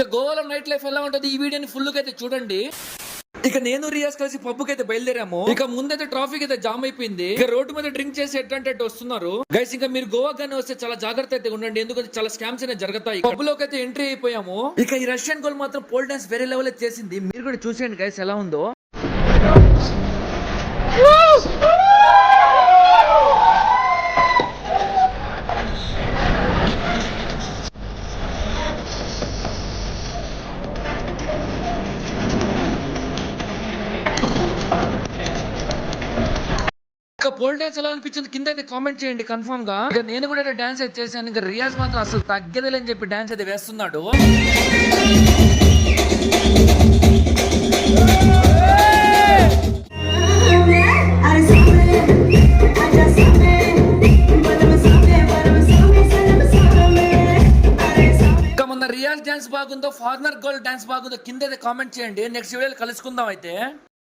ఇక గోవాలో night life ఎలా ఉంటది ఈ వీడియోని ఫుల్ గా అయితే చూడండి. ఇక నేను రియాజ్ కలిసి పబ్బుకి అయితే బయలుదేరాము. ఇక ముందైతే ట్రాఫిక్ అయితే జామ్ అయిపోయింది. ఇక రోడ్డు మీద డ్రింక్ చేసి ఎట్టంటే వస్తున్నారు గైస్. ఇంకా మీరు గోవా గానీ వస్తే చాలా జాగ్రత్త అయితే ఉండండి, ఎందుకంటే చాలా స్కామ్స్ అయితే జరుగుతాయి. పబ్బులోకి అయితే ఎంట్రీ అయిపోయాము. ఇక ఈ రష్యన్ గోల్ మాత్రం పోల్ డాన్స్ వేరే లెవెల్ చేసింది. మీరు కూడా చూసేయండి గైస్ ఎలా ఉందో. ఇక పోల్ డాన్స్ ఎలా అనిపించింది కింద అయితే కామెంట్ చేయండి కన్ఫర్మ్ గా. ఇక నేను కూడా డాన్స్ అయితే చేశాను. ఇంకా రియాజ్ మాత్రం అసలు తగ్గదేలని చెప్పి డాన్స్ అయితే వేస్తున్నాడు. ఇక మన రియాజ్ డాన్స్ బాగుందో ఫారినర్ గర్ల్ డాన్స్ బాగుందో కింద అయితే కామెంట్ చేయండి. నెక్స్ట్ వీడియోలో కలుసుకుందాం అయితే.